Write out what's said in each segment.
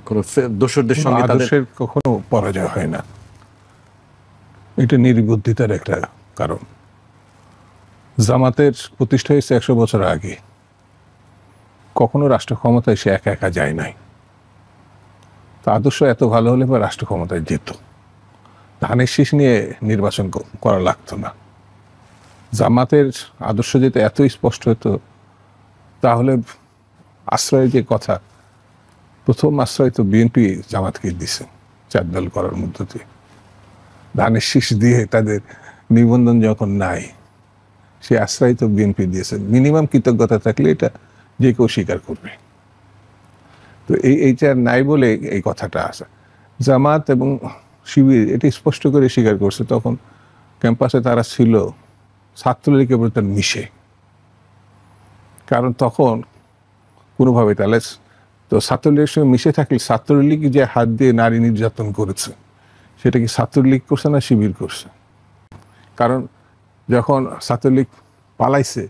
কোনো দোসরদের সঙ্গে আদর্শের কখনো পরাজয় হয় না, এটা নির্বুদ্ধিতার একটা কারণ। জামাতের প্রতিষ্ঠা হয়েছে 100 বছর আগে, কখনো রাষ্ট্র ক্ষমতায় সে একা একা যায় নাই। তা আদর্শ এত ভালো হলে বা রাষ্ট্র ক্ষমতায় যেত, ধানের শীষ নিয়ে নির্বাচন করা লাগতো না। জামাতের আদর্শ যেতে এত স্পষ্ট হতো, তাহলে আশ্রয়ের যে কথা, প্রথম আশ্রয় তো বিএনপি জামাতকে দিছে 4 দল করার মধ্য দিয়ে। ধানের শীষ দিয়ে তাদের নিবন্ধন যখন নাই, সে আশ্রয় তো বিএনপি দিয়েছে। মিনিমাম কৃতজ্ঞতা থাকলে এটা যে কেউ স্বীকার করবে। তো এইটা নাই বলে এই কথাটা আসে। জামাত এবং শিবির এটা স্পষ্ট করে স্বীকার করছে, তখন ক্যাম্পাসে তারা ছিল ছাত্রলীগের প্রতি মিশে। কারণ তখন কোনোভাবে তাহলে তো ছাত্রলীগের সঙ্গে মিশে থাকলে ছাত্রলীগ যে হাত দিয়ে নারী নির্যাতন করেছে, সেটা কি ছাত্রলীগ করছে না শিবির করছে? কারণ যখন ছাত্রলীগ পালাইছে,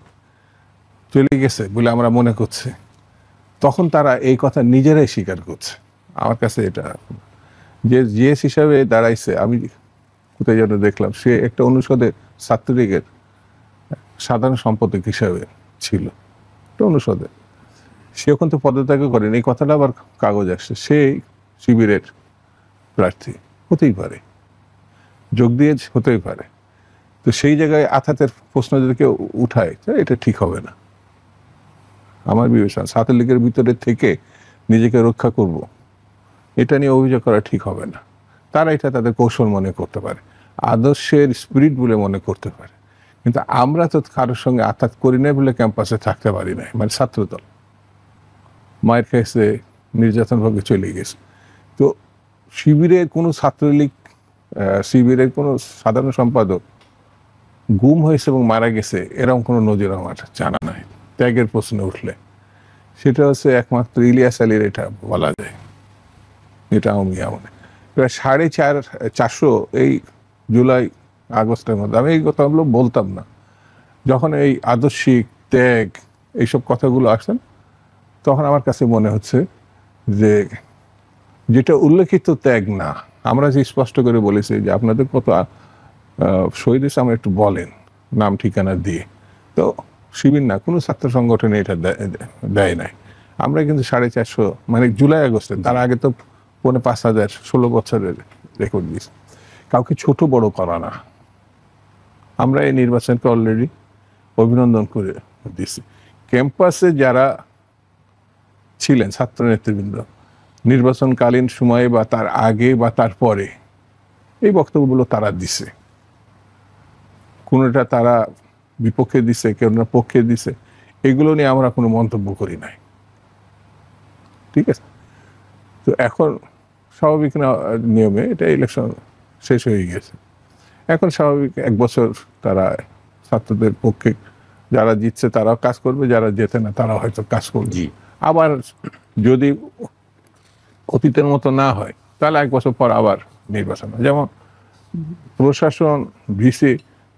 চলে গেছে বলে আমরা মনে করছি, তখন তারা এই কথা নিজেরাই স্বীকার করছে। আমার কাছে এটা যে জিএস হিসাবে দাঁড়াইছে, আমি কোথায় যেন দেখলাম, সে একটা অনুষদে ছাত্রলীগের সাধারণ সম্পাদক হিসাবে ছিল, একটা অনুষদে। সে এখন তো পদত্যাগ করেন, এই কথাটা আবার কাগজ আসছে, সেই শিবিরের প্রার্থী হতেই পারে, যোগ দিয়ে হতেই পারে। তো সেই জায়গায় আঘাতের প্রশ্ন যদি কেউ উঠায়, এটা ঠিক হবে না। আমার বিবেচনা ছাত্রলীগের ভিতরে থেকে নিজেকে রক্ষা করব, এটা নিয়ে অভিযোগ করা ঠিক হবে না। তারা এটা তাদের কৌশল মনে করতে পারে, আদর্শের স্পিরিট বলে মনে করতে পারে। কিন্তু আমরা তো কারোর সঙ্গে আঘাত করি না বলে ক্যাম্পাসে থাকতে পারি না। মানে ছাত্রদল মায়ের কাছে নির্যাতন ভাবে চলে গেছে। তো শিবিরের কোনো ছাত্রলীগ, শিবিরের কোনো সাধারণ সম্পাদক গুম হয়েছে এবং মারা গেছে, এরকম কোনো নজির আমার জানা নাই। ত্যাগের প্রশ্ন উঠলে সেটা হচ্ছে একমাত্র ইলিয়াস আলীর এটা বলা যায়। এটা আমি প্রায় 450 এই জুলাই আগস্টের মধ্যে, আমি এই কথাগুলো বলতাম না যখন এই আদর্শিক ত্যাগ এইসব কথাগুলো আসেন, তখন আমার কাছে মনে হচ্ছে যে যেটা উল্লেখিত ত্যাগ না, আমরা যে স্পষ্ট করে বলেছি যে আপনাদের কত শহীদ হয়েছে আমরা একটু বলেন নাম ঠিকানা দিয়ে। তো শিবির না, কোনো ছাত্র সংগঠনে এটা দেয় নাই। আমরা কিন্তু 450, মানে জুলাই আগস্টে, তার আগে তো 5,000 16 বছরের রেকর্ড দিয়েছে। কাউকে ছোট বড় করা না। আমরা এই নির্বাচনকে অলরেডি অভিনন্দন করে দিয়েছি। ক্যাম্পাসে যারা ছিলেন ছাত্র নেতৃবৃন্দ, নির্বাচনকালীন সময়ে বা তার আগে বা তার পরে এই বক্তব্যগুলো তারা দিছে। কোনোটা তারা বিপক্ষে দিছে, কেউ না পক্ষে দিছে, এগুলো নিয়ে আমরা কোনো মন্তব্য করি নাই। ঠিক আছে? তো এখন স্বাভাবিক নিয়মে এটা ইলেকশন শেষ হয়ে গেছে। এখন স্বাভাবিক 1 বছর তারা ছাত্রদের পক্ষে যারা জিতছে তারাও কাজ করবে, যারা জেতে না তারাও হয়তো কাজ করবে। আবার যদি অতীতের মতো না হয়, তাহলে 1 বছর পর আবার নির্বাচন। যেমন প্রশাসন, ভিসি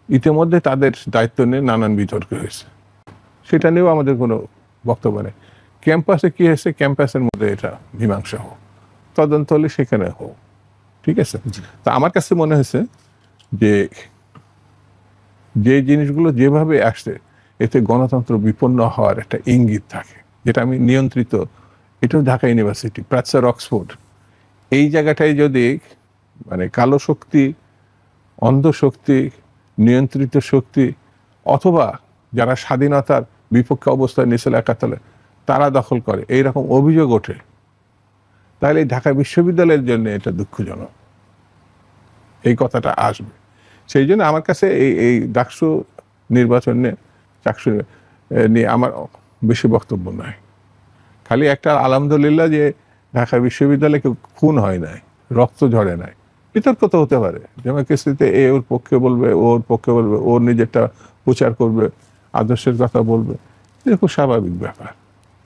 ইতিমধ্যে তাদের দায়িত্ব নিয়ে নানান বিতর্ক হয়েছে, সেটা নিয়েও আমাদের কোনো বক্তব্য নেই। ক্যাম্পাসে কি হয়েছে, ক্যাম্পাসের মধ্যে এটা মীমাংসা হোক, তদন্ত হলে সেখানে হোক। ঠিক আছে? তা আমার কাছে মনে হয়েছে যে জিনিসগুলো যেভাবে আসছে, এতে গণতন্ত্র বিপন্ন হওয়ার একটা ইঙ্গিত থাকে, যেটা আমি নিয়ন্ত্রিত। এটাও ঢাকা ইউনিভার্সিটি, প্রাচ্যের অক্সফোর্ড, এই জায়গাটায় যদি মানে কালো শক্তি, অন্ধ শক্তি, নিয়ন্ত্রিত শক্তি, অথবা যারা স্বাধীনতার বিপক্ষে অবস্থায় নিয়েছিল 71, তারা দখল করে, এইরকম অভিযোগ ওঠে, তাহলে ঢাকা বিশ্ববিদ্যালয়ের জন্য এটা দুঃখজনক। এই কথাটা আসবে। সেই জন্য আমার কাছে এই ডাকসু নির্বাচন নিয়ে আমার বেশি বক্তব্য নয়। খালি একটা আলহামদুলিল্লাহ যে ঢাকা বিশ্ববিদ্যালয়ে কেউ খুন হয় নাই, রক্ত ঝরে নাই। বিতর্ক তো হতে পারে, যেমন কিস্তিতে ওর পক্ষে বলবে, ওর পক্ষে বলবে, ওর নিজেরটা প্রচার করবে, আদর্শের কথা বলবে, এটা খুব স্বাভাবিক ব্যাপার।